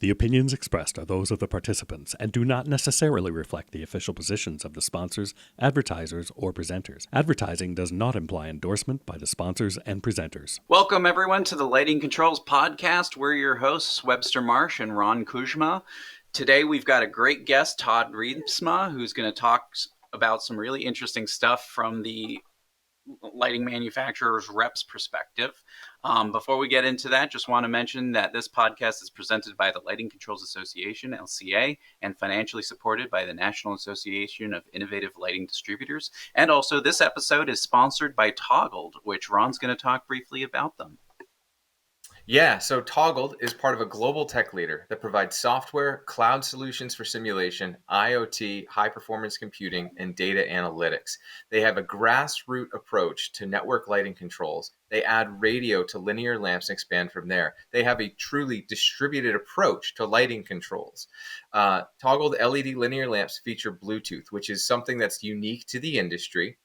The opinions expressed are those of the participants and do not necessarily reflect the official positions of the sponsors, advertisers, or presenters. Advertising does not imply endorsement by the sponsors and presenters. Welcome, everyone, to the Lighting Controls Podcast. We're your hosts, Webster Marsh and Ron Kuzma. Today, we've got a great guest, Todd Reemtsma, who's going to talk about some really interesting stuff from the lighting manufacturer's rep's perspective. Before we get into that, just want to mention that this podcast is presented by the Lighting Controls Association, LCA, and financially supported by the National Association of Innovative Lighting Distributors. And also, this episode is sponsored by Toggled, which Ron's going to talk briefly about them. Yeah, so Toggled is part of a global tech leader that provides software, cloud solutions for simulation, IoT, high-performance computing, and data analytics. They have a grassroots approach to network lighting controls. They add radio to linear lamps and expand from there. They have a truly distributed approach to lighting controls. Toggled LED linear lamps feature Bluetooth, which is something that's unique to the industry.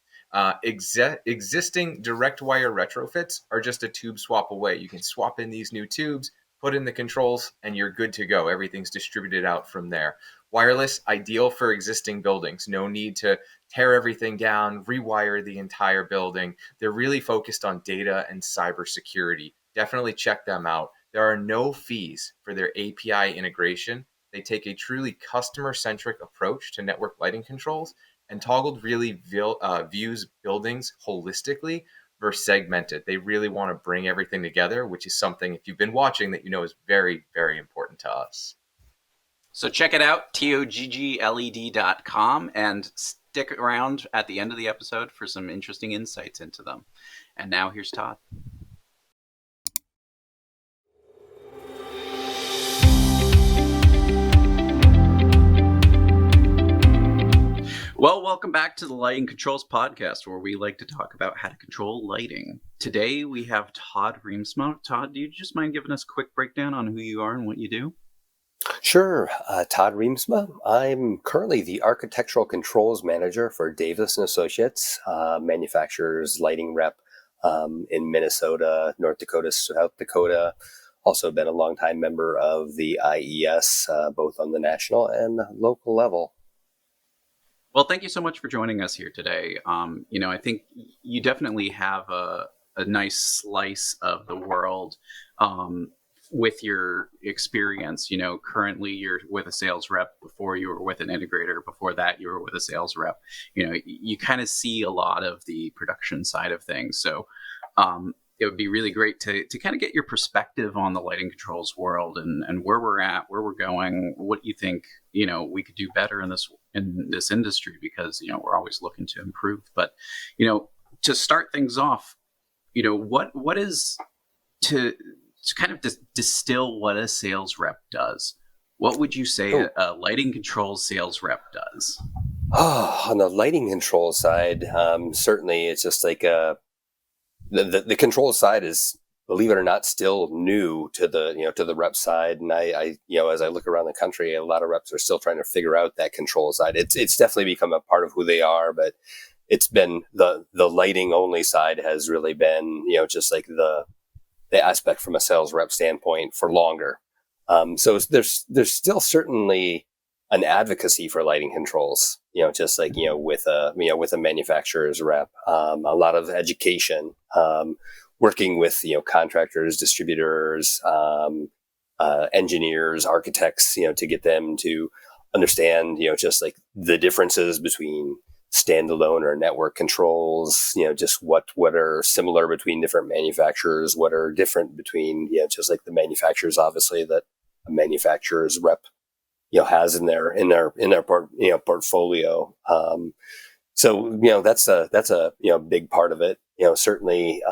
Existing direct wire retrofits are just a tube swap away. You can swap in these new tubes, put in the controls, and you're good to go. Everything's distributed out from there. Wireless, ideal for existing buildings. No need to tear everything down, rewire the entire building. They're really focused on data and cybersecurity. Definitely check them out. There are no fees for their API integration. They take a truly customer-centric approach to network lighting controls. And Toggled really views buildings holistically versus segmented. They really want to bring everything together, which is something, if you've been watching, that you know is very, very important to us. So check it out, toggled.com, and stick around at the end of the episode for some interesting insights into them. And now here's Todd. Well, welcome back to the Lighting Controls Podcast, where we like to talk about how to control lighting. Today, we have Todd Reemtsma. Todd, do you just mind giving us a quick breakdown on who you are and what you do? Sure. Todd Reemtsma. I'm currently the Architectural Controls Manager for Davis & Associates, manufacturers lighting rep in Minnesota, North Dakota, South Dakota. Also been a longtime member of the IES, both on the national and local level. Well, thank you so much for joining us here today. I think you definitely have a nice slice of the world with your experience. Currently you're with a sales rep. Before you were with an integrator. Before that, you were with a sales rep. You kind of see a lot of the production side of things. So it would be really great to kind of get your perspective on the lighting controls world and where we're at, where we're going, what you think, we could do better in this industry, because, we're always looking to improve. But, to start things off, what is to kind of distill what a sales rep does? What would you say a lighting controls sales rep does? On the lighting control side, certainly it's just like the control side is, believe it or not, still new to the rep side. And I as I look around the country, a lot of reps are still trying to figure out that control side. It's definitely become a part of who they are, but it's been the lighting only side has really been, just like the aspect from a sales rep standpoint for longer. So there's still certainly an advocacy for lighting controls, just like, with a manufacturer's rep, a lot of education, working with, contractors, distributors, engineers, architects, to get them to understand, just like the differences between standalone or network controls, just what are similar between different manufacturers, what are different between, just like the manufacturers, obviously, that a manufacturer's rep has in their portfolio. So that's a big part of it. Certainly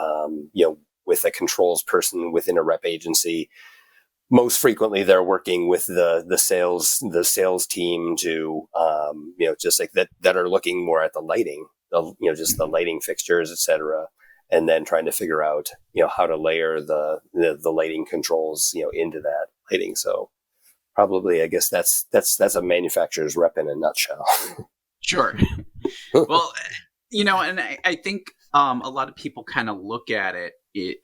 with a controls person within a rep agency, most frequently they're working with the sales team to just like that are looking more at the lighting, just the lighting fixtures, etc., and then trying to figure out how to layer the lighting controls into that lighting. So probably, I guess that's a manufacturer's rep in a nutshell. Sure. Well, and I think a lot of people kind of look at it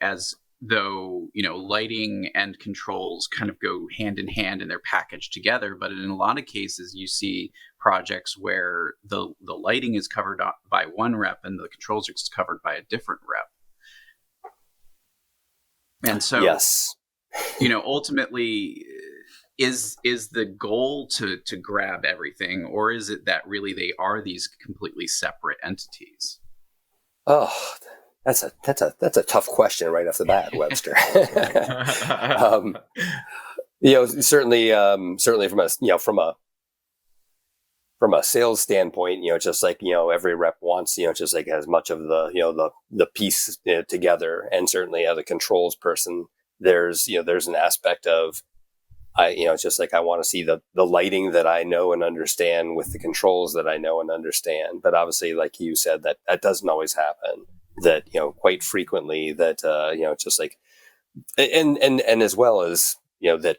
as though, lighting and controls kind of go hand in hand and they're packaged together. But in a lot of cases, you see projects where the lighting is covered by one rep and the controls are covered by a different rep. And so, yes, ultimately, is the goal to grab everything, or is it that really they are these completely separate entities? oh, that's a tough question right off the bat, Webster. Certainly from a sales standpoint, just like, every rep wants, just like as much of the piece together. And certainly as a controls person, there's an aspect of, it's just like I want to see the lighting that I know and understand with the controls that I know and understand. But obviously, like you said, that doesn't always happen. That, quite frequently that, just like, and as well as, that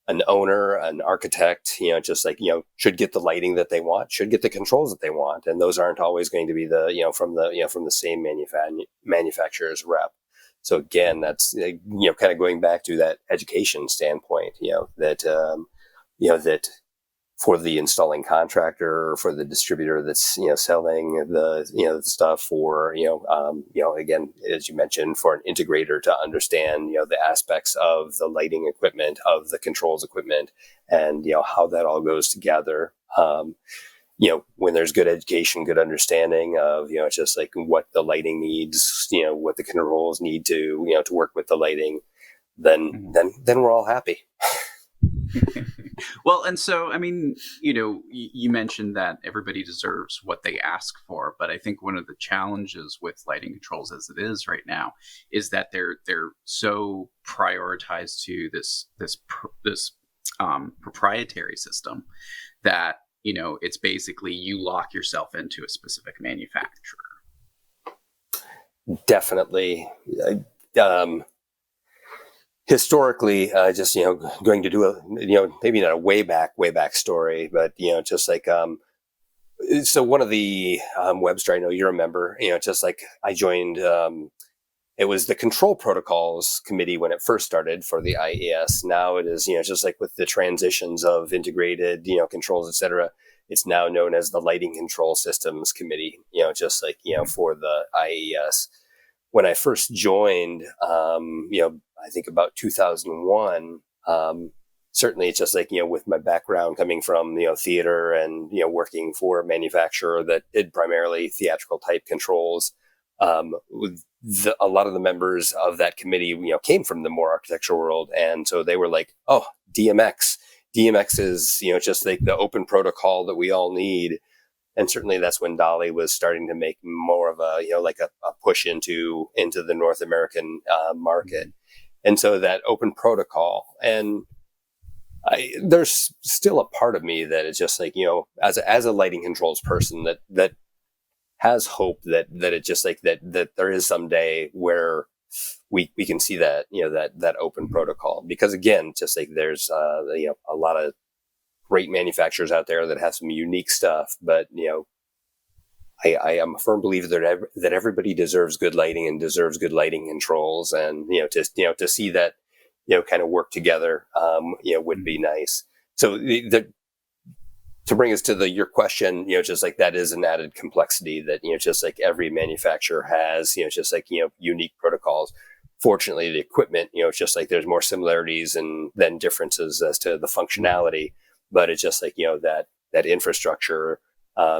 an owner, an architect, just like, should get the lighting that they want, should get the controls that they want. And those aren't always going to be from the same manufacturer's rep. So again, that's, kind of going back to that education standpoint, that for the installing contractor or for the distributor that's, selling the stuff, or, again, as you mentioned, for an integrator to understand, the aspects of the lighting equipment, of the controls equipment, and, how that all goes together. When there's good education, good understanding of, it's just like what the lighting needs, what the controls need to, to work with the lighting, then we're all happy. Well, and so, I mean, you mentioned that everybody deserves what they ask for, but I think one of the challenges with lighting controls as it is right now is that they're so prioritized to this proprietary system that, it's basically you lock yourself into a specific manufacturer. Definitely. Historically, just, going to do a, maybe not a way back story, but, just like, so one of the, Webster, I know you remember, just like I joined, it was the control protocols committee when it first started for the IES. Now it is, just like with the transitions of integrated, controls, et cetera, it's now known as the lighting control systems committee, just like, for the IES. When I first joined, I think about 2001, certainly it's just like, with my background coming from, theater and, working for a manufacturer that did primarily theatrical type controls, a lot of the members of that committee, came from the more architectural world. And so they were like, oh, DMX is, just like the open protocol that we all need. And certainly that's when Dolly was starting to make more of a, like a push into the North American market. And so that open protocol, and there's still a part of me that is just like, as a lighting controls person that has hope that it just like that there is someday where we can see that, that open protocol, because again, just like there's, a lot of great manufacturers out there that have some unique stuff, but, I am a firm believer that everybody deserves good lighting and deserves good lighting controls, and, to see that, kind of work together, would be nice. So to bring us to your question, just like that is an added complexity that, just like every manufacturer has, just like, unique protocols. Fortunately, the equipment, it's just like there's more similarities than differences as to the functionality, but it's just like, that infrastructure,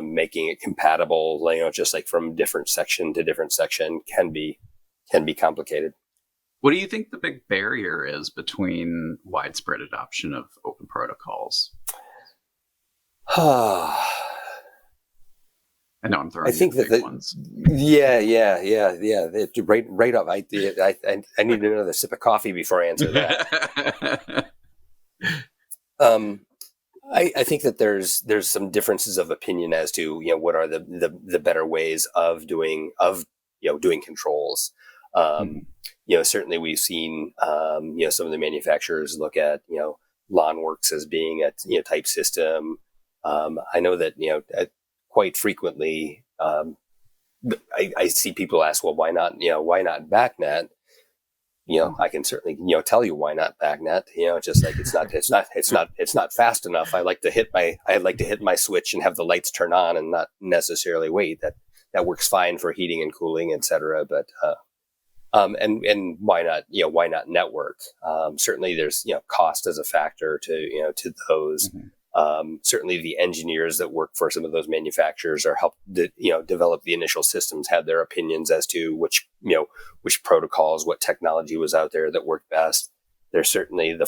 making it compatible, just like from different section to different section can be complicated. What do you think the big barrier is between widespread adoption of open protocols? I know I'm throwing. I think that ones. Yeah. Right up. I need another sip of coffee before I answer that. I think that there's some differences of opinion as to, what are the better ways of doing controls. Certainly we've seen, some of the manufacturers look at, LawnWorks as being a type system. I know that, quite frequently, I see people ask, well, why not BACnet? I can certainly, tell you why not BACnet. Just like it's not fast enough. I like to hit my switch and have the lights turn on and not necessarily wait. That works fine for heating and cooling, etc. But and why not network? Certainly, there's cost as a factor to those. Certainly, the engineers that work for some of those manufacturers or help develop the initial systems had their opinions as to which protocols, what technology was out there that worked best. There's certainly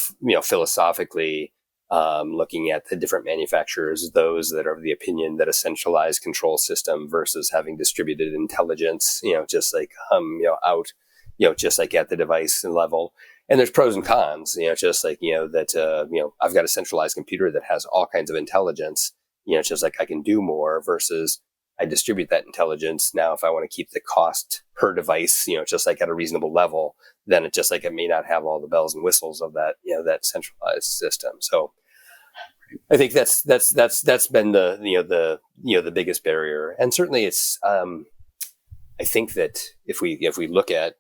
philosophically looking at the different manufacturers, those that are of the opinion that a centralized control system versus having distributed intelligence, just like just like at the device level. And there's pros and cons, just like, that, I've got a centralized computer that has all kinds of intelligence, just like I can do more versus I distribute that intelligence. Now, if I want to keep the cost per device, just like at a reasonable level, then it just like it may not have all the bells and whistles of that, that centralized system. So I think that's been the biggest barrier. And certainly it's, I think that if we look at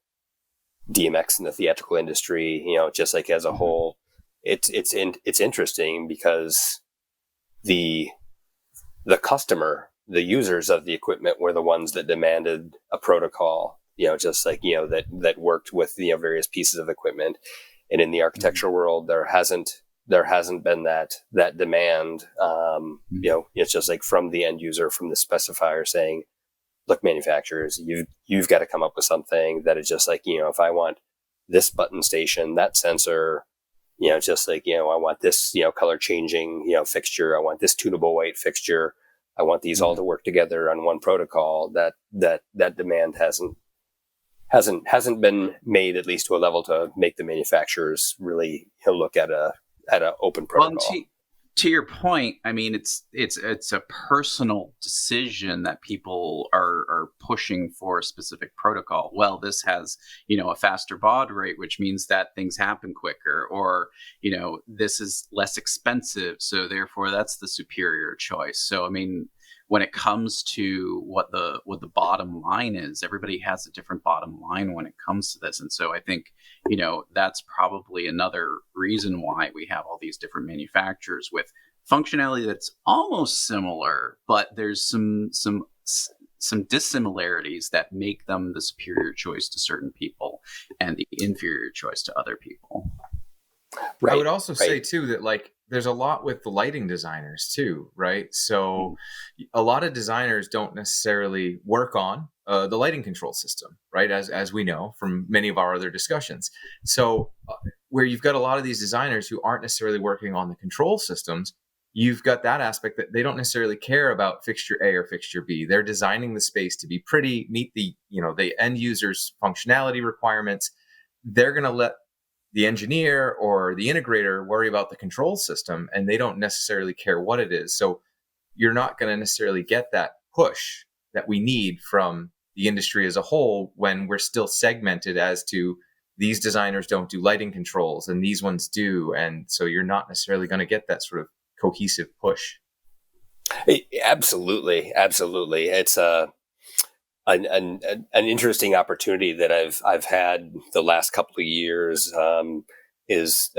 DMX in the theatrical industry, just like as a whole, it's interesting because the customer, the users of the equipment were the ones that demanded a protocol, just like, that worked with, various pieces of equipment. And in the architectural world, there hasn't been that demand. It's just like from the end user, from the specifier saying, look, manufacturers, you've got to come up with something that is just like, if I want this button station, that sensor, just like, I want this, color changing, fixture. I want this tunable white fixture. I want these all to work together on one protocol. That demand hasn't been made, at least to a level to make the manufacturers really look at a open protocol. Well, to your point, I mean, it's a personal decision that people are pushing for a specific protocol. Well, this has, a faster baud rate, which means that things happen quicker, or, this is less expensive, so therefore that's the superior choice. So, I mean, when it comes to what the bottom line is, everybody has a different bottom line when it comes to this. And so I think, that's probably another reason why we have all these different manufacturers with functionality that's almost similar, but there's some dissimilarities that make them the superior choice to certain people and the inferior choice to other people. Right. I would also say too that like there's a lot with the lighting designers too, right? So a lot of designers don't necessarily work on the lighting control system, right? As we know from many of our other discussions. So where you've got a lot of these designers who aren't necessarily working on the control systems, you've got that aspect that they don't necessarily care about fixture A or fixture B. They're designing the space to be pretty, meet the end user's functionality requirements. They're going to let the engineer or the integrator worry about the control system, and they don't necessarily care what it is. So you're not going to necessarily get that push that we need from the industry as a whole when we're still segmented as to these designers don't do lighting controls and these ones do. And so you're not necessarily going to get that sort of cohesive push. Absolutely. It's an interesting opportunity that I've had the last couple of years is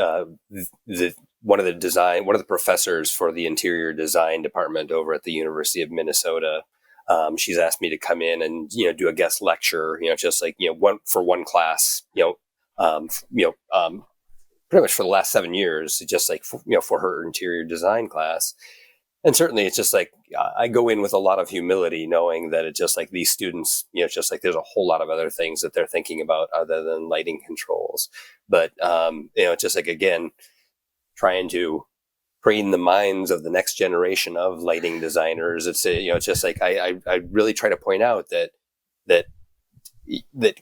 one of the professors for the interior design department over at the University of Minnesota. She's asked me to come in and do a guest lecture, just like one class, pretty much for the last 7 years, just like for her interior design class. And certainly it's just like, I go in with a lot of humility, knowing that it's just like these students, just like there's a whole lot of other things that they're thinking about other than lighting controls. But, just like, again, trying to train the minds of the next generation of lighting designers. It's, it's just like, I really try to point out that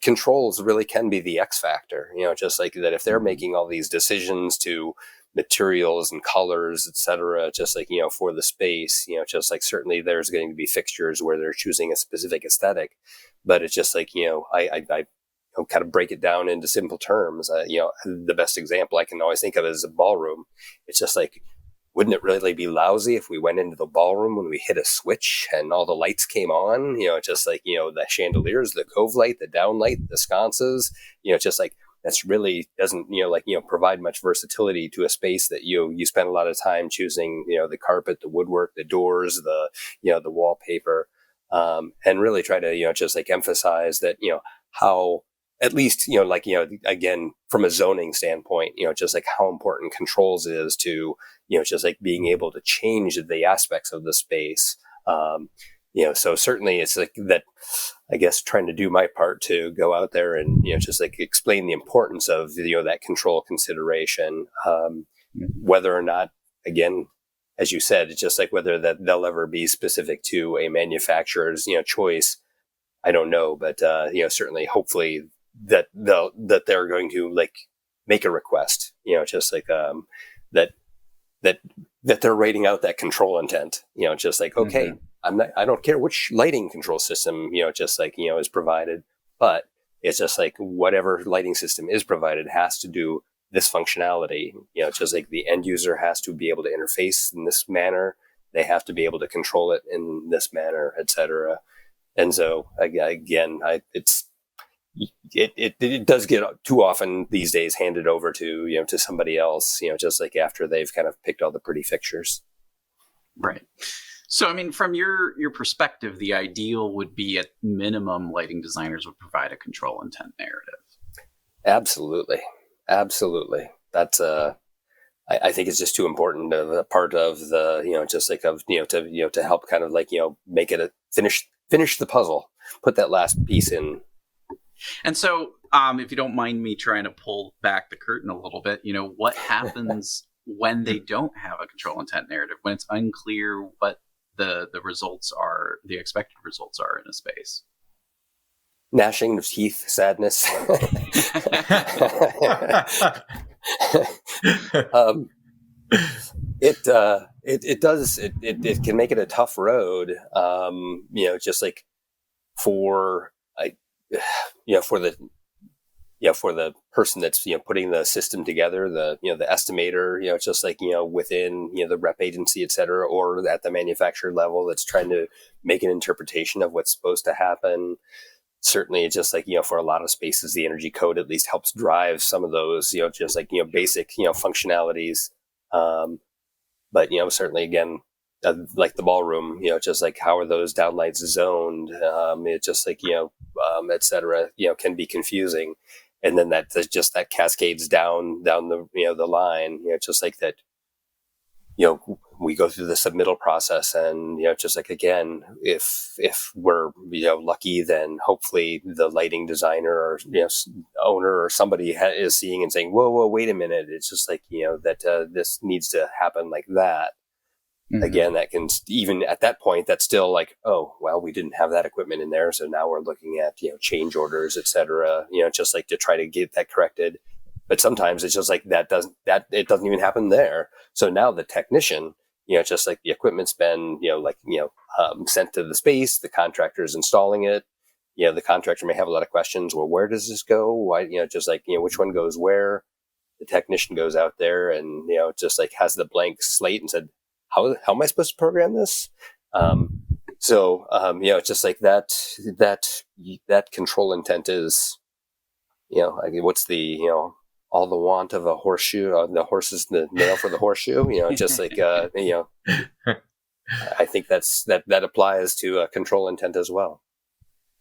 controls really can be the X factor, just like that if they're making all these decisions to materials and colors, etc., just like, for the space, just like certainly there's going to be fixtures where they're choosing a specific aesthetic, but it's just like, I kind of break it down into simple terms. The best example I can always think of is a ballroom. It's just like, wouldn't it really be lousy if we went into the ballroom when we hit a switch and all the lights came on, just like, the chandeliers, the cove light, the down light, the sconces, just like, that's really doesn't, provide much versatility to a space that you spend a lot of time choosing, the carpet, the woodwork, the doors, the wallpaper, and really try to, just like emphasize that, how, at least, again, from a zoning standpoint, just like how important controls is to, just like being able to change the aspects of the space. So certainly it's like that, I guess, trying to do my part to go out there and, just like explain the importance of, that control consideration, whether or not, again, as you said, it's just like whether that they'll ever be specific to a manufacturer's, choice. I don't know, but, certainly hopefully that they're going to like make a request, just like, that they're rating out that control intent, just like, okay, I don't care which lighting control system, just like, is provided, but it's just like whatever lighting system is provided has to do this functionality, just like the end user has to be able to interface in this manner. They have to be able to control it in this manner, etc. And so again, it does get too often these days handed over to, to somebody else, just like after they've kind of picked all the pretty fixtures. Right. So, I mean, from your perspective, the ideal would be at minimum lighting designers would provide a control intent narrative. Absolutely. That's I think it's just too important of a part of the, just like of, to help kind of like, make it finish the puzzle, put that last piece in. And so, if you don't mind me trying to pull back the curtain a little bit, what happens when they don't have a control intent narrative, when it's unclear what the results are, the expected results are in a space? Gnashing of teeth, sadness. It can make it a tough road. Just like for the person that's, putting the system together, the estimator, just like, within, the rep agency, et cetera, or at the manufacturer level that's trying to make an interpretation of what's supposed to happen. Certainly it's just like, for a lot of spaces, the energy code at least helps drive some of those, just like, basic, functionalities. But, certainly again, like the ballroom, just like how are those downlights zoned? It's just like, et cetera, can be confusing. And then that cascades down the, the line, just like that, we go through the submittal process and, just like, again, if we're, lucky, then hopefully the lighting designer or, owner or somebody is seeing and saying, whoa, wait a minute. It's just like, that this needs to happen like that. Mm-hmm. Again, that can, even at that point, that's still like, oh, well, we didn't have that equipment in there. So now we're looking at, change orders, et cetera, just like to try to get that corrected. But sometimes it's just like it doesn't even happen there. So now the technician, just like the equipment's been, sent to the space, the contractor is installing it. The contractor may have a lot of questions. Well, where does this go? Why, just like, which one goes where? The technician goes out there and, just like has the blank slate and said, how am I supposed to program this? It's just like that control intent is, what's the, all the want of a horseshoe, the horse is the nail for the horseshoe, just like, I think that applies to control intent as well.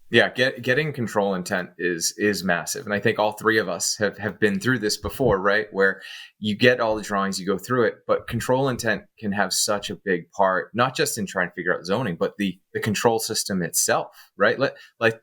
Yeah, getting control intent is massive. And I think all three of us have been through this before, right? Where you get all the drawings, you go through it, but control intent can have such a big part, not just in trying to figure out zoning, but the control system itself, right?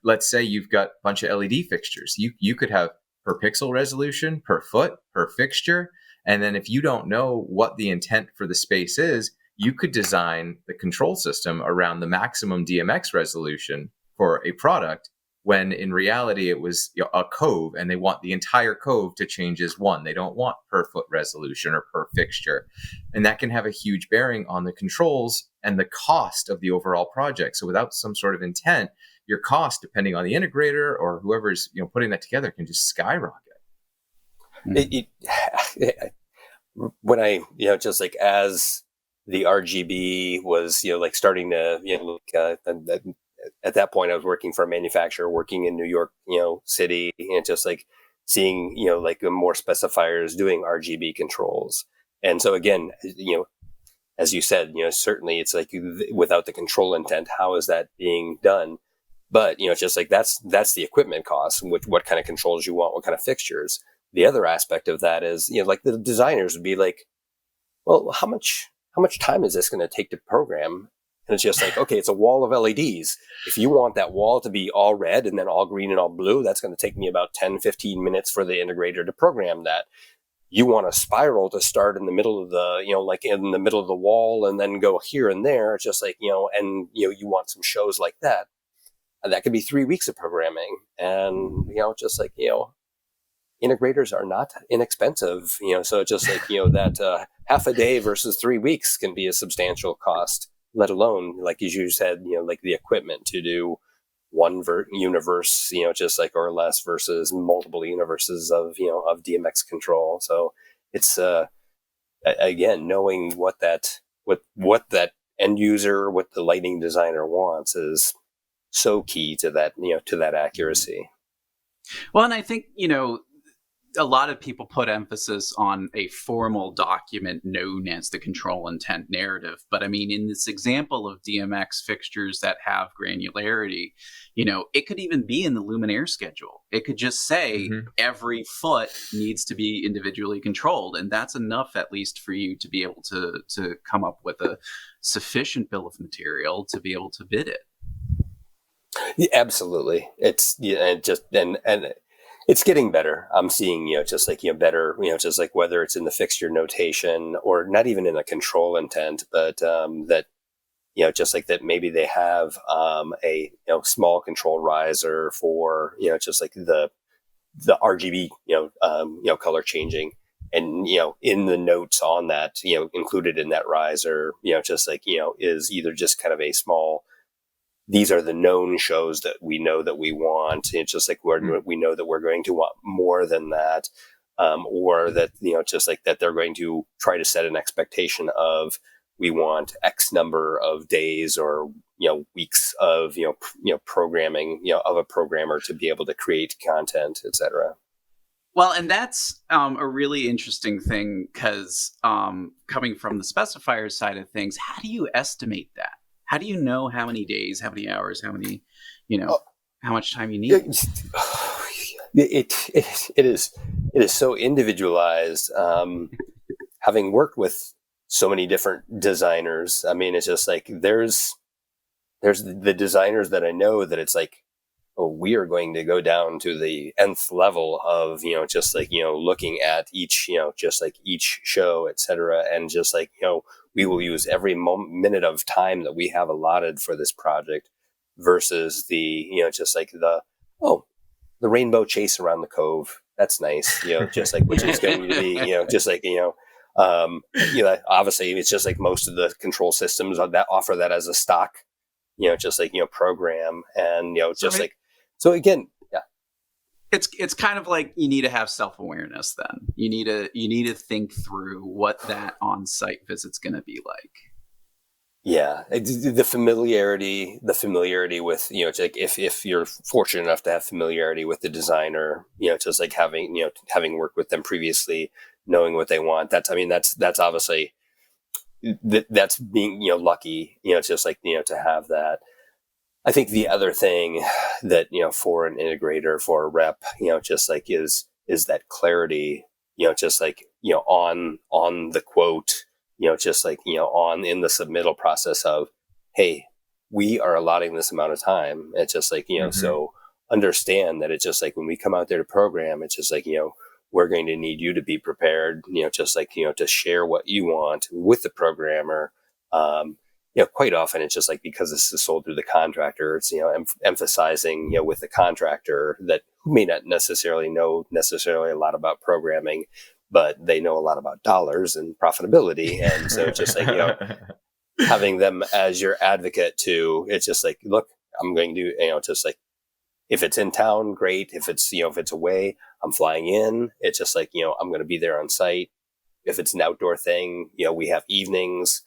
Let's say you've got a bunch of LED fixtures. You could have per pixel resolution, per foot, per fixture. And then if you don't know what the intent for the space is, you could design the control system around the maximum DMX resolution for a product, when in reality it was a cove, and they want the entire cove to change as one. They don't want per foot resolution or per fixture. And that can have a huge bearing on the controls and the cost of the overall project. So without some sort of intent, your cost, depending on the integrator or whoever's putting that together, can just skyrocket. When I, just like as the RGB was, like starting to, at that point, I was working for a manufacturer, working in New York, City, and just like seeing, like more specifiers doing RGB controls. And so again, as you said, certainly it's like without the control intent, how is that being done? But, it's just like that's the equipment cost, what kind of controls you want, what kind of fixtures. The other aspect of that is, like the designers would be like, well, how much time is this going to take to program? And it's just like, okay, it's a wall of LEDs. If you want that wall to be all red and then all green and all blue, that's going to take me about 10, 15 minutes for the integrator to program that. You want a spiral to start in the middle of the, like in the middle of the wall and then go here and there. It's just like, and, you want some shows like that. And that could be 3 weeks of programming. And, just like, integrators are not inexpensive, so it's just like, that half a day versus 3 weeks can be a substantial cost, let alone, like as you said, like the equipment to do one universe, just like or less versus multiple universes of, of DMX control. So it's, again, knowing what that end user, what the lighting designer wants is so key to that, to that accuracy. Well, and I think, a lot of people put emphasis on a formal document known as the control intent narrative. But I mean, in this example of DMX fixtures that have granularity, it could even be in the luminaire schedule. It could just say every foot needs to be individually controlled. And that's enough, at least, for you to be able to come up with a sufficient bill of material to be able to bid it. Yeah, absolutely. It's and it's getting better. I'm seeing, just like, better, just like whether it's in the fixture notation or not even in a control intent, but that, just like that maybe they have a small control riser for, just like the RGB, color changing. And, in the notes on that, included in that riser, just like, is either just kind of a small, these are the known shows that we know that we want. It's just like we know that we're going to want more than that, or that, just like that they're going to try to set an expectation of we want X number of days or, weeks of, programming, of a programmer to be able to create content, etc. Well, and that's a really interesting thing because coming from the specifier side of things, how do you estimate that? How do you know how many days, how many hours, how many, how much time you need? It is so individualized. Having worked with so many different designers, I mean, it's just like there's the designers that I know that it's like, oh, we are going to go down to the nth level of, just like, looking at each, just like each show, et cetera. And just like, we will use every minute of time that we have allotted for this project versus the, just like the rainbow chase around the cove. That's nice, just like, which is going to be, just like, obviously it's just like most of the control systems that offer that as a stock, just like, program and, just like, so again, yeah. It's kind of like you need to have self-awareness then. You need to think through what that on-site visit's going to be like. Yeah, the familiarity with, like if you're fortunate enough to have familiarity with the designer, just like having worked with them previously, knowing what they want. That's obviously, that's being, lucky, just like, to have that. I think the other thing that, for an integrator, for a rep, just like is that clarity, just like, on the quote, just like, on in the submittal process of, hey, we are allotting this amount of time. It's just like, so understand that it's just like when we come out there to program, it's just like, we're going to need you to be prepared, just like, to share what you want with the programmer. Quite often it's just like, because this is sold through the contractor, it's, emphasizing, with the contractor that who may not necessarily know a lot about programming, but they know a lot about dollars and profitability. And so it's just like, having them as your advocate too, it's just like, look, I'm going to, just like, if it's in town, great. If it's, if it's away, I'm flying in. It's just like, I'm going to be there on site. If it's an outdoor thing, we have evenings.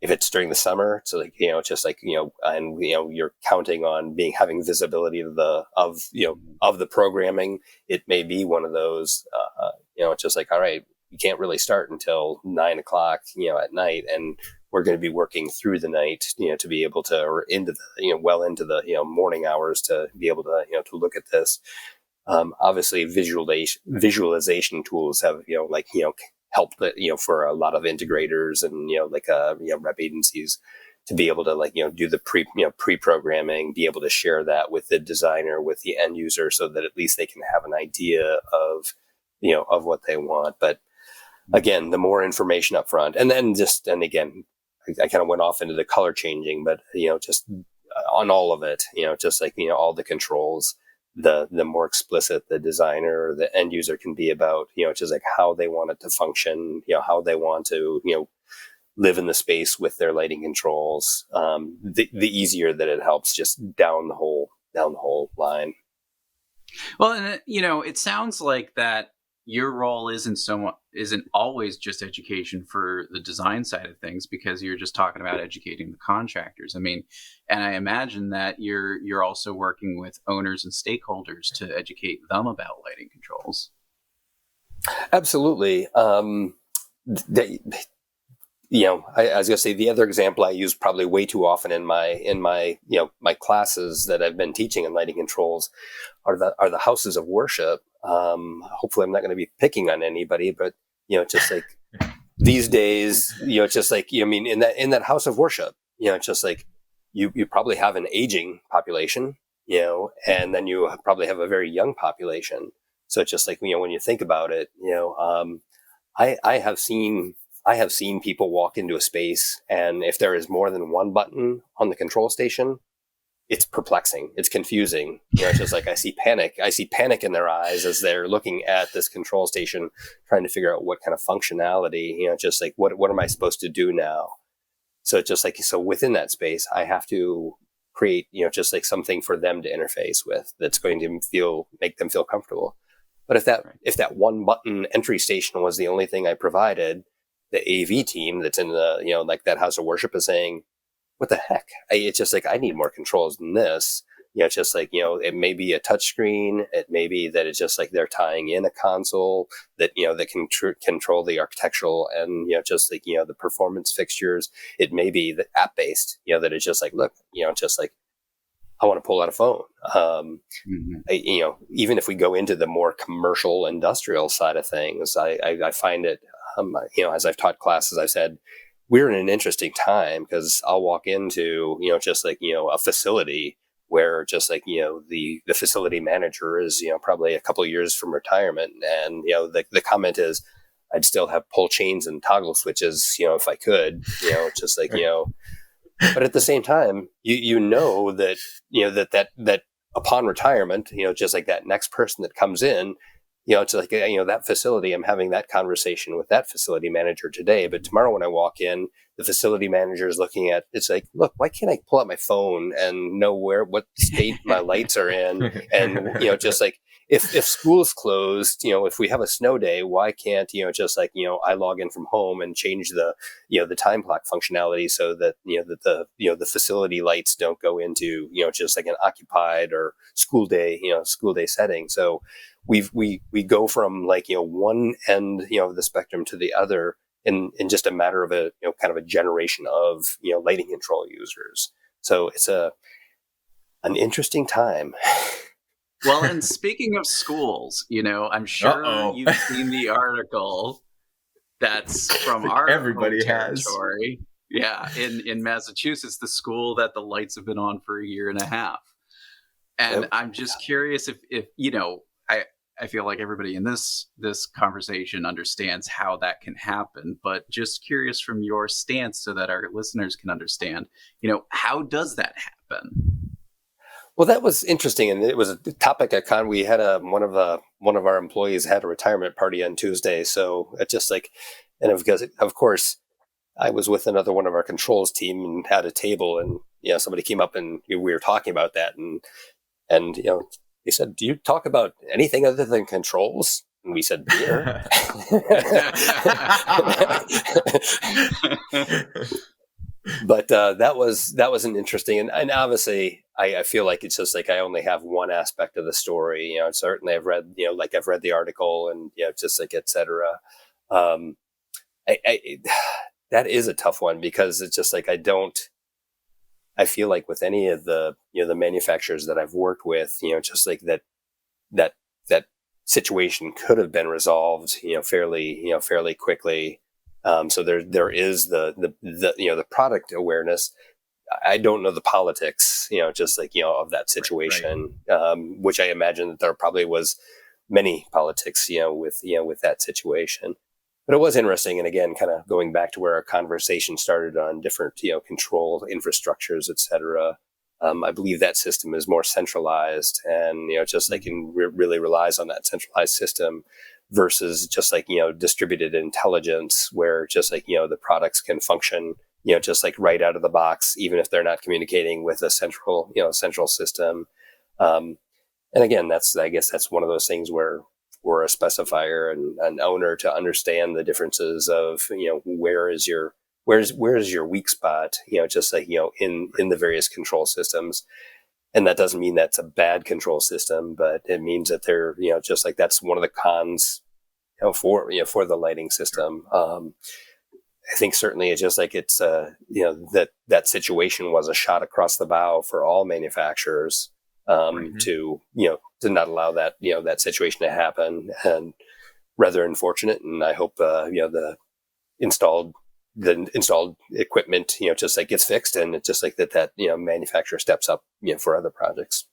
if it's during the summer, so like, it's just like, and, you're counting on having visibility of the programming. It may be one of those, it's just like, all right, you can't really start until 9 o'clock, at night. And we're going to be working through the night, to be able to, or into the, well into the, morning hours to be able to, to look at this. Obviously visualization tools have, helped, for a lot of integrators and, rep agencies to be able to do the pre-programming, be able to share that with the designer, with the end user, so that at least they can have an idea of, of what they want. But again, the more information up front, and again, I kind of went off into the color changing, but, just on all of it, just all the controls, the more explicit the designer or the end user can be about, just like how they want it to function, how they want to, live in the space with their lighting controls, the easier that it helps just down the whole line. Well, and it sounds like that your role isn't always just education for the design side of things, because you're just talking about educating the contractors. I mean, and I imagine that you're also working with owners and stakeholders to educate them about lighting controls. Absolutely. I was going to say, the other example I use probably way too often in my my classes that I've been teaching in lighting controls are the houses of worship. Hopefully I'm not going to be picking on anybody, but, just like these days, just like, in that house of worship, just like you probably have an aging population, and then you probably have a very young population. So it's just like, when you think about it, I have seen people walk into a space, and if there is more than one button on the control station, it's perplexing. It's confusing. It's just like I see panic in their eyes as they're looking at this control station, trying to figure out what kind of functionality, just like what am I supposed to do now? So it's just like, so within that space, I have to create, just like something for them to interface with that's going to make them feel comfortable. But if that one button entry station was the only thing I provided, the AV team that's in the, like that house of worship is saying, what the heck? It's just like, I need more controls than this. It's just like, it may be a touch screen. It may be that it's just like they're tying in a console that, that can control the architectural and, just like, the performance fixtures. It may be the app based, that it's just like, look, just like, I want to pull out a phone. Even if we go into the more commercial industrial side of things, I find it, as I've taught classes, I've said, we're in an interesting time, because I'll walk into, just like, a facility where just like, the facility manager is, probably a couple of years from retirement. And, the comment is, I'd still have pull chains and toggle switches, if I could, just like, but at the same time, that upon retirement, just like that next person that comes in, it's like, that facility, I'm having that conversation with that facility manager today. But tomorrow when I walk in, the facility manager is looking at, it's like, look, why can't I pull out my phone and know what state my lights are in? And, just like, if school's closed, if we have a snow day, why can't, just like, I log in from home and change the, the time clock functionality so that, the facility lights don't go into, just like an occupied or school day setting. So we go from like, one end, of the spectrum to the other in just a matter of a, kind of a generation of, lighting control users. So it's an interesting time. Well, and speaking of schools, I'm sure you've seen the article that's from our everybody home territory. Yeah, in Massachusetts, the school that the lights have been on for a year and a half. And Yep. I'm just curious if I feel like everybody in this conversation understands how that can happen, but just curious from your stance so that our listeners can understand, how does that happen? Well, that was interesting, and it was a topic at Con. We had one of our employees had a retirement party on Tuesday, so it's just like, and of course, I was with another one of our controls team and had a table, and somebody came up and we were talking about that, and he said, "Do you talk about anything other than controls?" And we said, "Beer." But that was an interesting, and obviously I feel like it's just like I only have one aspect of the story. Certainly I've read the article and just like et cetera. Um, I that is a tough one because it's just like I feel like with any of the the manufacturers that I've worked with, just like that that situation could have been resolved, fairly quickly. So there is the product awareness. I don't know the politics, just like of that situation, which I imagine that there probably was many politics, with that situation. But it was interesting, and again, kind of going back to where our conversation started on different, control infrastructures, et cetera. I believe that system is more centralized, and just like really relies on that centralized system versus just like distributed intelligence, where just like the products can function just like right out of the box, even if they're not communicating with a central system. And again, I guess that's one of those things where we're a specifier and an owner to understand the differences of where's your weak spot, just like in the various control systems. And that doesn't mean that's a bad control system, but it means that they're just like that's one of the cons for the lighting system. I think certainly it's just like it's that situation was a shot across the bow for all manufacturers to not allow that that situation to happen, and rather unfortunate. And I hope the installed equipment just like gets fixed, and it's just like that manufacturer steps up for other projects.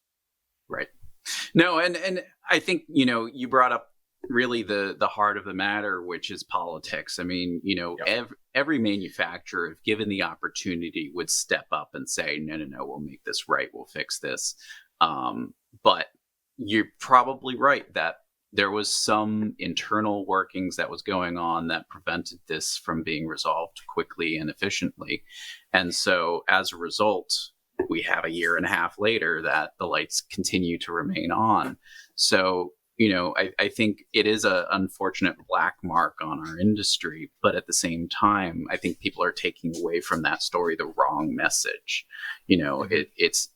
Right. No, and I think you brought up really the heart of the matter, which is politics. I mean, every manufacturer, if given the opportunity, would step up and say, no, we'll make this right, we'll fix this. But you're probably right that there was some internal workings that was going on that prevented this from being resolved quickly and efficiently. And so as a result, we have a year and a half later that the lights continue to remain on. So I think it is an unfortunate black mark on our industry, but at the same time, I think people are taking away from that story the wrong message. It's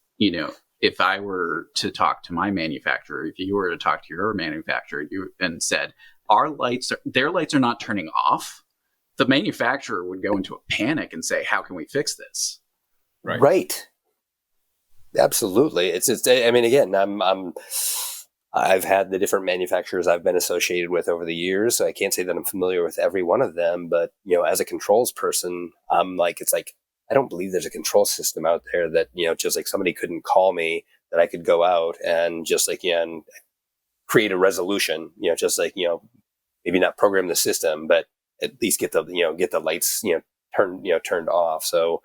if I were to talk to my manufacturer, if you were to talk to your manufacturer and said, their lights are not turning off, the manufacturer would go into a panic and say, how can we fix this? Right. Absolutely. It's I mean, again, I've had the different manufacturers I've been associated with over the years, so I can't say that I'm familiar with every one of them. But as a controls person, it's like I don't believe there's a control system out there that just like somebody couldn't call me that I could go out and just like and create a resolution. Just like maybe not program the system, but at least get the lights turned off. So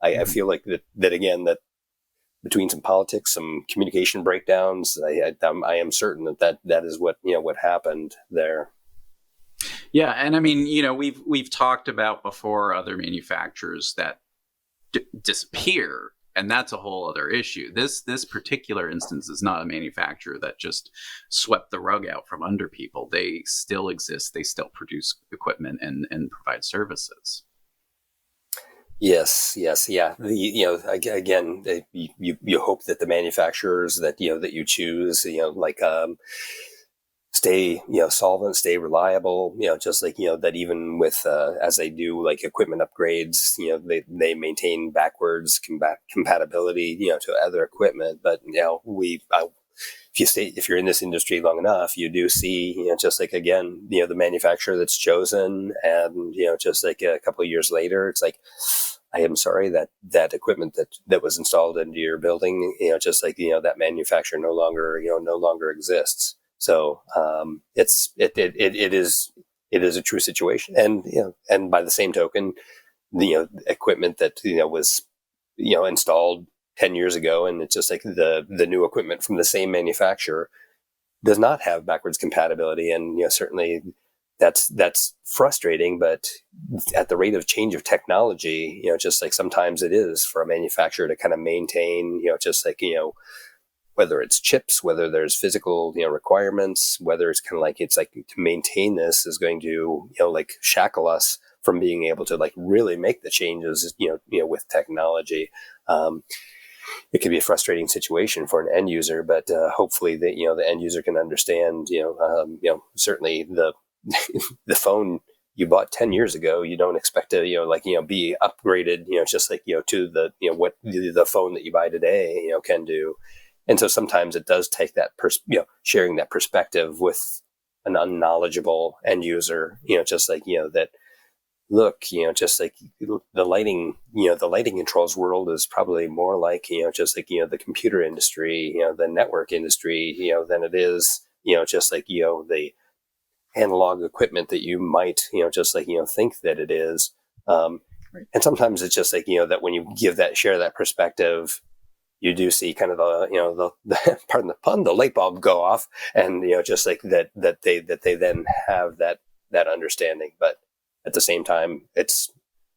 I feel like that again that. Between some politics, some communication breakdowns, I am certain that is what happened there. Yeah, and I mean, we've talked about before other manufacturers that disappear, and that's a whole other issue. This particular instance is not a manufacturer that just swept the rug out from under people. They still exist. They still produce equipment and provide services. Yes, yeah. Again, you hope that the manufacturers that that you choose, stay solvent, stay reliable. Just like that even with as they do like equipment upgrades, they maintain backwards compatibility to other equipment. But if you're in this industry long enough, you do see, just like again, the manufacturer that's chosen, and just like a couple of years later, it's like, I am sorry that equipment that was installed into your building, just like that manufacturer no longer exists. So it is a true situation, and by the same token, the equipment that was installed 10 years ago, and it's just like the new equipment from the same manufacturer does not have backwards compatibility. And certainly that's frustrating, but at the rate of change of technology, just like sometimes it is for a manufacturer to kind of maintain, just like whether it's chips, whether there's physical requirements, whether it's kind of like it's like to maintain this is going to like shackle us from being able to like really make the changes, with technology. It can be a frustrating situation for an end user, but hopefully the end user can understand, certainly the phone you bought 10 years ago, you don't expect to, be upgraded, just like, to the, what the phone that you buy today, can do. And so sometimes it does take that, sharing that perspective with an unknowledgeable end user, just like, that, look, just like the lighting controls world is probably more like, just like, the computer industry, the network industry, than it is, just like, the analog equipment that you might, just like, think that it is. Right. And sometimes it's just like, that when you share that perspective, you do see kind of the pardon the pun, the light bulb go off, and, just like that they then have that understanding. But at the same time,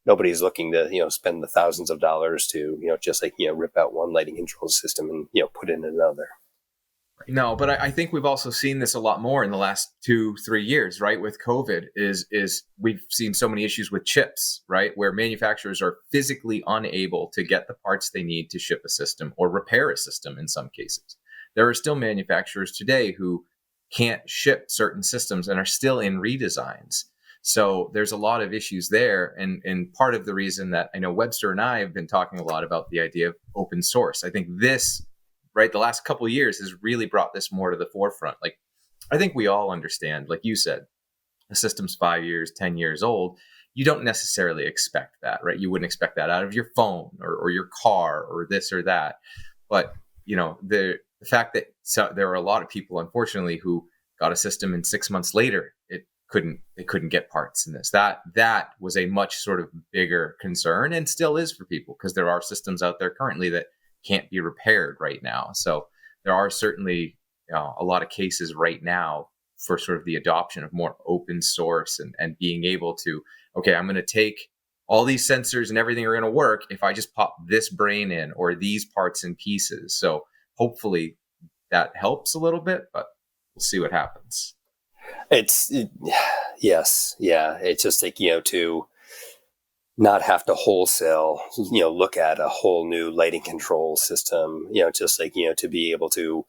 nobody's looking to, spend the thousands of dollars to, just like, rip out one lighting control system and, put in another. No, but I think we've also seen this a lot more in the last 2-3 years, right? With COVID is we've seen so many issues with chips, right? Where manufacturers are physically unable to get the parts they need to ship a system or repair a system in some cases. There are still manufacturers today who can't ship certain systems and are still in redesigns. So there's a lot of issues there. And part of the reason that I know Webster and I have been talking a lot about the idea of open source, I think this, right, the last couple of years has really brought this more to the forefront. Like, I think we all understand, like you said, the system's 5 years, 10 years old. You don't necessarily expect that, right? You wouldn't expect that out of your phone or your car or this or that. But, the fact that there are a lot of people, unfortunately, who got a system and 6 months later, they couldn't get parts in this. That was a much sort of bigger concern, and still is for people, because there are systems out there currently that can't be repaired right now. So there are certainly a lot of cases right now for sort of the adoption of more open source and being able to, okay, I'm going to take all these sensors and everything are going to work if I just pop this brain in or these parts and pieces. So hopefully that helps a little bit, but we'll see what happens. Yes. Yeah. It's just like, to not have to wholesale, look at a whole new lighting control system, just like, to be able to,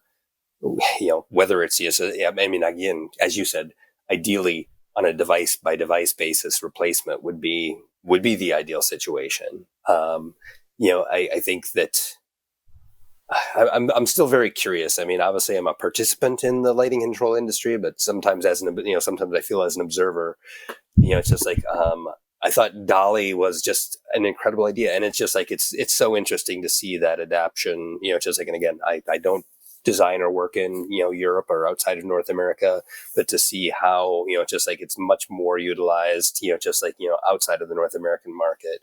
whether it's, again, as you said, ideally on a device by device basis, replacement would be the ideal situation. I think that I'm still very curious. I mean, obviously I'm a participant in the lighting control industry, but sometimes sometimes I feel as an observer, it's just like, I thought Dolly was just an incredible idea. And it's just like, it's so interesting to see that adaptation, just like, and again, I don't design or work in, Europe or outside of North America, but to see how, just like it's much more utilized, just like, outside of the North American market.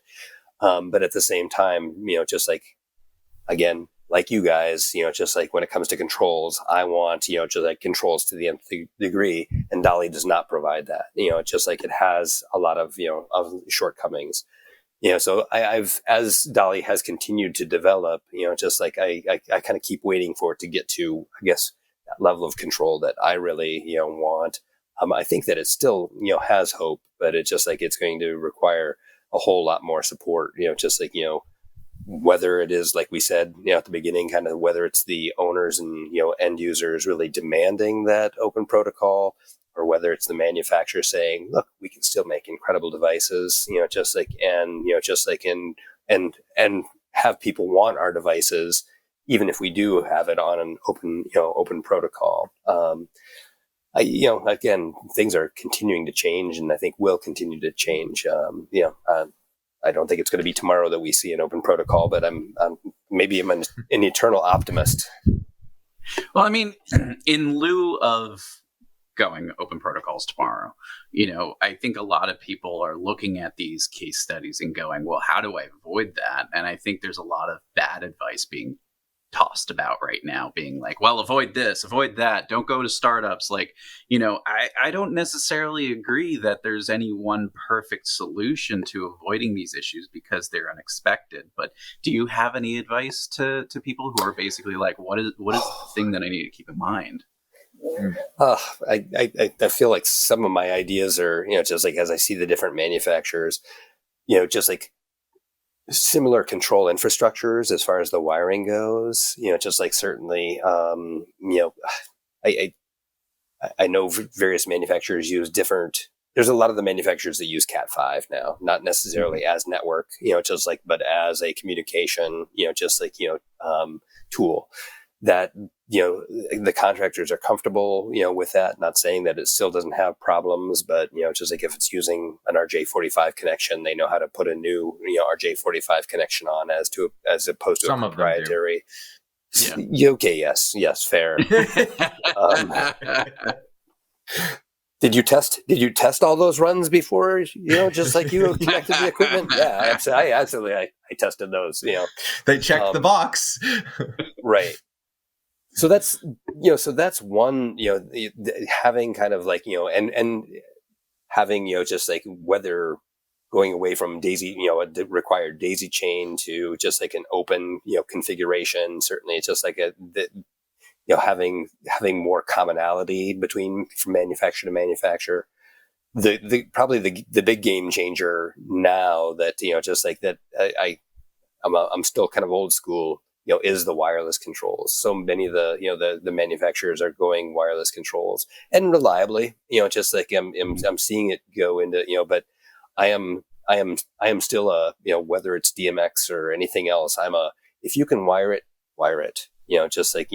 But at the same time, just like, again, like you guys, just like when it comes to controls, I want, just like controls to the nth degree, and Dolly does not provide that. Just like it has a lot of, of shortcomings. So I've, as Dolly has continued to develop, just like I kind of keep waiting for it to get to, I guess, that level of control that I really, want. I think that it still, has hope, but it's just like it's going to require a whole lot more support, just like, whether it is, like we said, at the beginning, kind of whether it's the owners and, end users really demanding that open protocol, or whether it's the manufacturer saying, look, we can still make incredible devices, just like, and have people want our devices, even if we do have it on an open protocol. Again, things are continuing to change, and I think will continue to change. I don't think it's going to be tomorrow that we see an open protocol, but I'm an eternal optimist. Well, I mean, in lieu of going open protocols tomorrow, I think a lot of people are looking at these case studies and going, well, how do I avoid that? And I think there's a lot of bad advice being tossed about right now, being like, well, avoid this, avoid that, don't go to startups. Like, I don't necessarily agree that there's any one perfect solution to avoiding these issues because they're unexpected. But do you have any advice to people who are basically like, what is the thing that I need to keep in mind? I feel like some of my ideas are, just like as I see the different manufacturers, just like similar control infrastructures as far as the wiring goes, just like certainly, I, I know various manufacturers use different. There's a lot of the manufacturers that use Cat5 now, not necessarily as network, just like, but as a communication, just like, tool that, the contractors are comfortable, with that. Not saying that it still doesn't have problems, but, just like if it's using an RJ45 connection, they know how to put a new, RJ45 connection on as opposed to Some a of them do. proprietary. Yeah. Okay. Yes. Fair. Did you test all those runs before, just like you connected the equipment? Yeah, I tested those, They checked the box. Right. So that's, one, having kind of like, and having, just like whether going away from daisy, a required daisy chain to just like an open, configuration. Certainly it's just like having more commonality from manufacturer to manufacturer. Probably the big game changer now that, just like that, I'm still kind of old school, is the wireless controls. So many of the manufacturers are going wireless controls and reliably, just like I'm seeing it go into, but I am still whether it's DMX or anything else, if you can wire it, just like,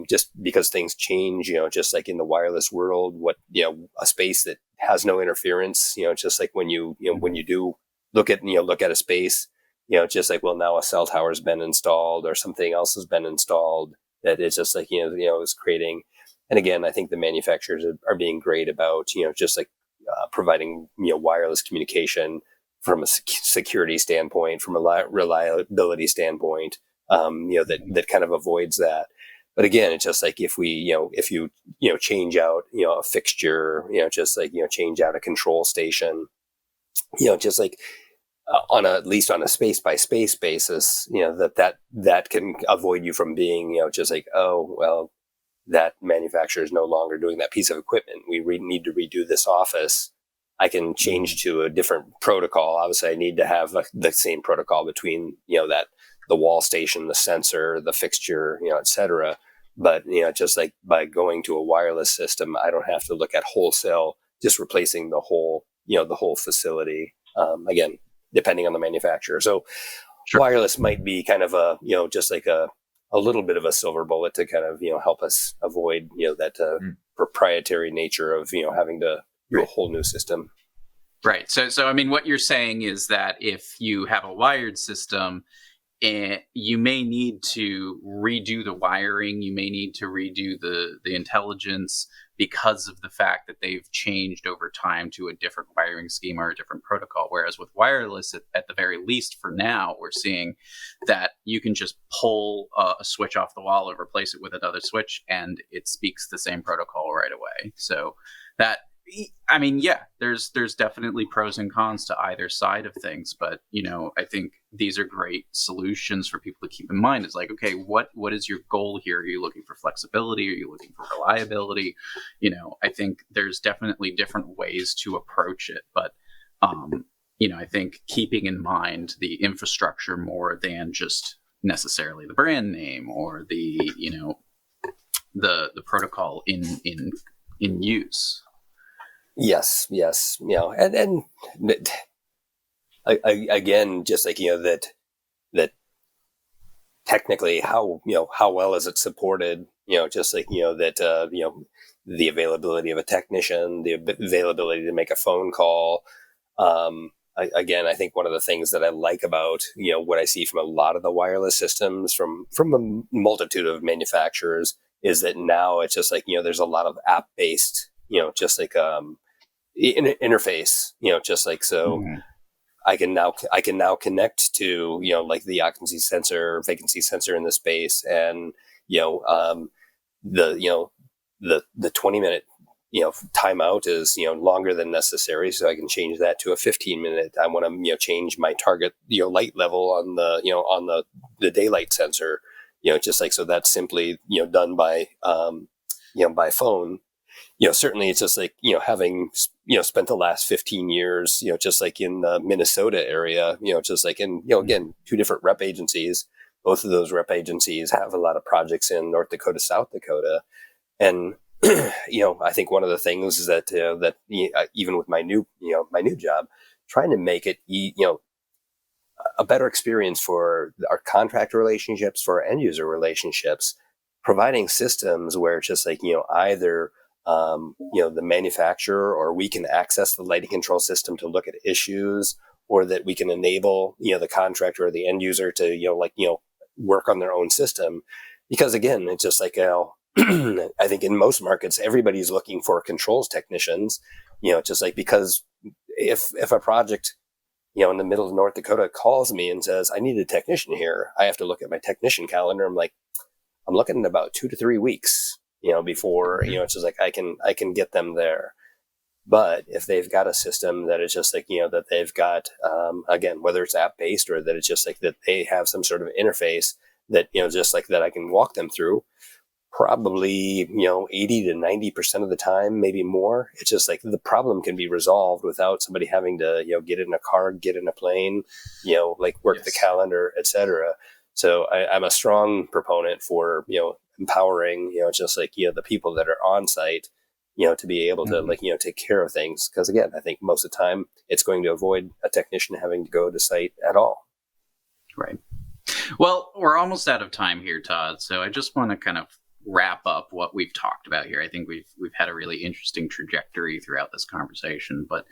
just because things change, just like in the wireless world, a space that has no interference, just like when you do look at a space, just like, well, now a cell tower has been installed or something else has been installed, that it's just like, is creating. And again, I think the manufacturers are being great about, just like providing, wireless communication from a security standpoint, from a reliability standpoint, that kind of avoids that. But again, it's just like if you change out, a fixture, just like, change out a control station, just like at least on a space by space basis, that can avoid you from being, just like, oh, well, that manufacturer is no longer doing that piece of equipment. We need to redo this office. I can change to a different protocol. Obviously, I need to have the same protocol between, the wall station, the sensor, the fixture, et cetera. But, just like by going to a wireless system, I don't have to look at wholesale, just replacing the whole facility. Again, depending on the manufacturer. So Sure. Wireless might be kind of just like a little bit of a silver bullet to kind of, help us avoid, that proprietary nature of, having to do a whole new system. Right. So I mean, what you're saying is that if you have a wired system, you may need to redo the wiring, you may need to redo the intelligence because of the fact that they've changed over time to a different wiring scheme or a different protocol. Whereas with wireless, at the very least for now, we're seeing that you can just pull a switch off the wall and replace it with another switch, and it speaks the same protocol right away. So that, I mean, yeah, there's definitely pros and cons to either side of things, but I think these are great solutions for people to keep in mind. It's like, okay, what is your goal here? Are you looking for flexibility? Are you looking for reliability? I think there's definitely different ways to approach it, but I think keeping in mind the infrastructure more than just necessarily the brand name or the the protocol in use. Yes. And again, just like, that technically how well is it supported, just like, that, the availability of a technician, the availability to make a phone call. Again, I think one of the things that I like about, what I see from a lot of the wireless systems from a multitude of manufacturers is that now it's just like, there's a lot of app-based, just like, interface, just like, so Mm-hmm. I can now connect to, like the occupancy sensor, vacancy sensor in the space, and, the 20-minute, timeout is, longer than necessary. So I can change that to a 15-minute. I want to, change my target, light level on the, on the daylight sensor, just like, so that's simply, done by, by phone. Certainly it's just like, having, spent the last 15 years, just like in the Minnesota area, just like in, again, two different rep agencies. Both of those rep agencies have a lot of projects in North Dakota, South Dakota. And, I think one of the things is that, even with my new job, trying to make it, a better experience for our contract relationships, for our end user relationships, providing systems where it's just like, either the manufacturer or we can access the lighting control system to look at issues, or that we can enable, the contractor or the end user to, work on their own system. Because again, it's just like, I think in most markets, everybody's looking for controls technicians, just like, because if a project, in the middle of North Dakota calls me and says, I need a technician here, I have to look at my technician calendar. I'm like, I'm looking at about 2 to 3 weeks, before, it's just like, I can get them there. But if they've got a system that is just like, that they've got, again, whether it's app based or that it's just like that they have some sort of interface that, just like that I can walk them through, probably, 80 to 90% of the time, maybe more. It's just like the problem can be resolved without somebody having to, get in a car, get in a plane, work the calendar, etc. So I'm a strong proponent for, empowering, just like, the people that are on site, to be able to take care of things. Because again, I think most of the time it's going to avoid a technician having to go to site at all. Right. Well, we're almost out of time here, Todd. So I just want to kind of wrap up what we've talked about here. I think we've had a really interesting trajectory throughout this conversation. But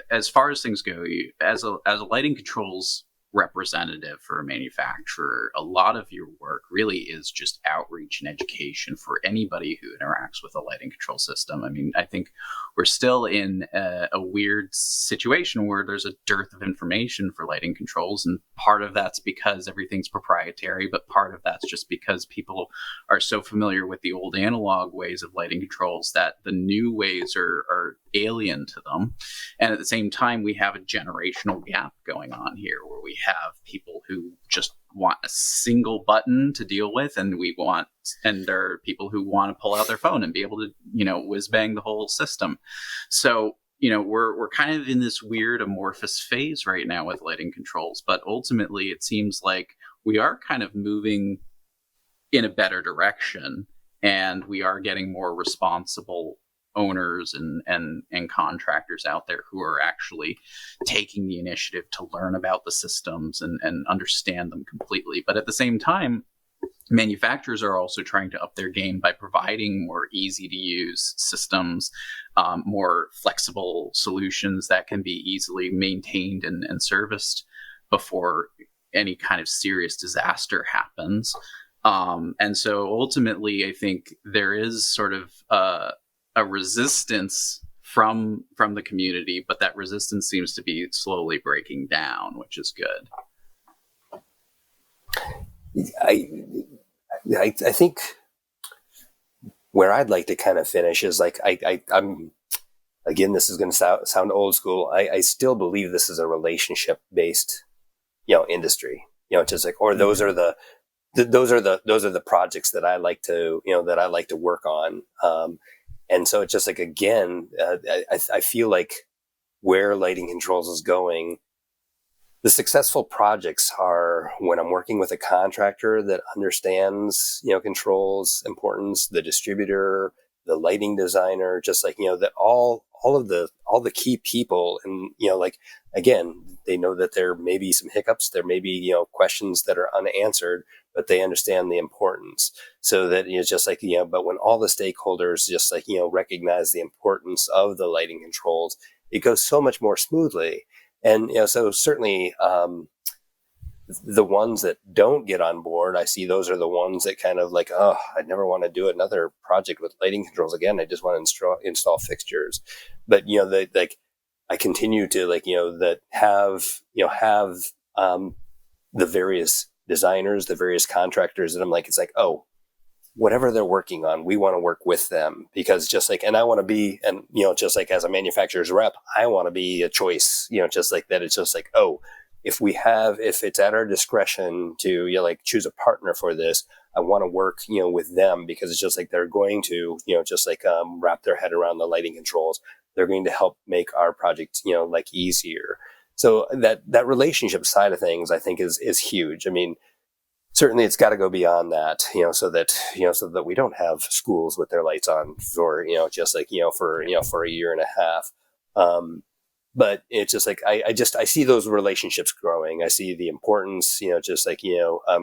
as far as things go, as a lighting controls representative for a manufacturer, a lot of your work really is just outreach and education for anybody who interacts with a lighting control system. I mean, I think we're still in a weird situation where there's a dearth of information for lighting controls, and part of that's because everything's proprietary, but part of that's just because people are so familiar with the old analog ways of lighting controls that the new ways are alien to them. And at the same time, we have a generational gap going on here where we have people who just want a single button to deal with, and there are people who want to pull out their phone and be able to, whiz bang the whole system. So, we're kind of in this weird amorphous phase right now with lighting controls, but ultimately it seems like we are kind of moving in a better direction, and we are getting more responsible owners and contractors out there who are actually taking the initiative to learn about the systems and understand them completely. But at the same time, manufacturers are also trying to up their game by providing more easy to use systems, more flexible solutions that can be easily maintained and serviced before any kind of serious disaster happens. And so ultimately, I think there is sort of a resistance from the community, but that resistance seems to be slowly breaking down, which is good. I think where I'd like to kind of finish is like I'm again, this is going to sound old school. I still believe this is a relationship based industry. Just like, or those are the projects that I like to work on. And so it's just like, again, I feel like where lighting controls is going, the successful projects are when I'm working with a contractor that understands, controls importance, the distributor, the lighting designer, just like, that all the key people. And, again, they know that there may be some hiccups, there may be, questions that are unanswered, but they understand the importance. So that it's just like, but when all the stakeholders just like, recognize the importance of the lighting controls, it goes so much more smoothly. And, so certainly, the ones that don't get on board, I see those are the ones that kind of like, oh, I never want to do another project with lighting controls again. I just want to install fixtures. But, I continue to that have the various designers, the various contractors, and I'm like, it's like, oh, whatever they're working on, we want to work with them, because just like, and I want to be, and, just like as a manufacturer's rep, I want to be a choice, just like that. It's just like, oh, if it's at our discretion to choose a partner for this, I want to work, with them, because it's just like they're going to, just like wrap their head around the lighting controls. They're going to help make our project, like easier. So that relationship side of things, I think, is huge. I mean, certainly it's got to go beyond that, so that we don't have schools with their lights on for, just like, for a year and a half. But it's just like, I see those relationships growing. I see the importance, just like,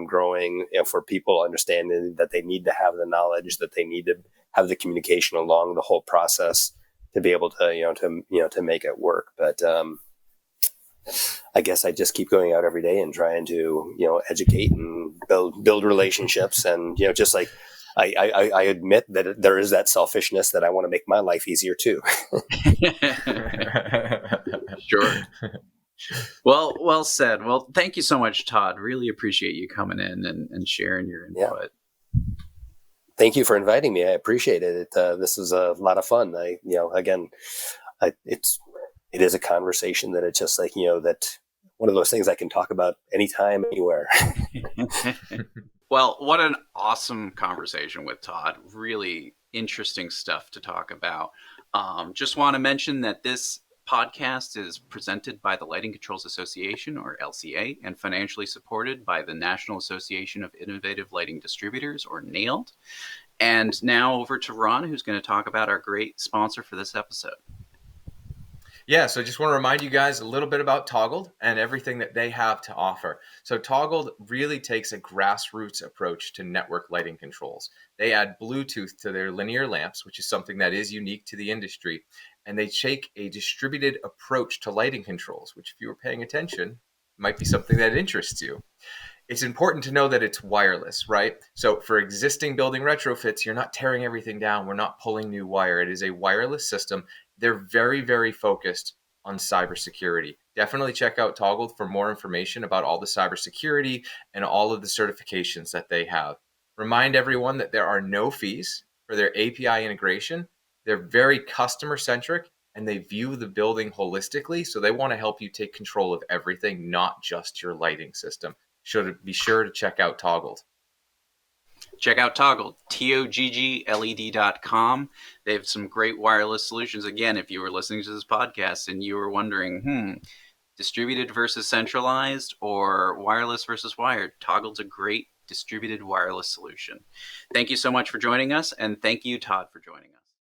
growing, for people understanding that they need to have the knowledge, that they need to have the communication along the whole process to be able to, to make it work. But, I guess I just keep going out every day and trying to, educate and build relationships. And, just like, I admit that there is that selfishness that I want to make my life easier too. Sure. Well said. Well, thank you so much, Todd. Really appreciate you coming in and sharing your input. Yeah. Thank you for inviting me. I appreciate it. This was a lot of fun. It is a conversation that it's just like, that one of those things I can talk about anytime, anywhere. Well, what an awesome conversation with Todd. Really interesting stuff to talk about. Just want to mention that this podcast is presented by the Lighting Controls Association, or LCA, and financially supported by the National Association of Innovative Lighting Distributors, or NAILD. And now over to Ron, who's going to talk about our great sponsor for this episode. Yeah, so I just want to remind you guys a little bit about Toggled and everything that they have to offer. So Toggled really takes a grassroots approach to network lighting controls. They add Bluetooth to their linear lamps, which is something that is unique to the industry. And they take a distributed approach to lighting controls, which, if you were paying attention, might be something that interests you. It's important to know that it's wireless, right? So for existing building retrofits, you're not tearing everything down. We're not pulling new wire. It is a wireless system. They're very, very focused on cybersecurity. Definitely check out Toggled for more information about all the cybersecurity and all of the certifications that they have. Remind everyone that there are no fees for their API integration. They're very customer centric and they view the building holistically. So they want to help you take control of everything, not just your lighting system. Be sure to check out Toggled. Check out Toggled, TOGGLED.com. They have some great wireless solutions. Again, if you were listening to this podcast and you were wondering, distributed versus centralized or wireless versus wired, Toggled's a great distributed wireless solution. Thank you so much for joining us, and thank you, Todd, for joining us.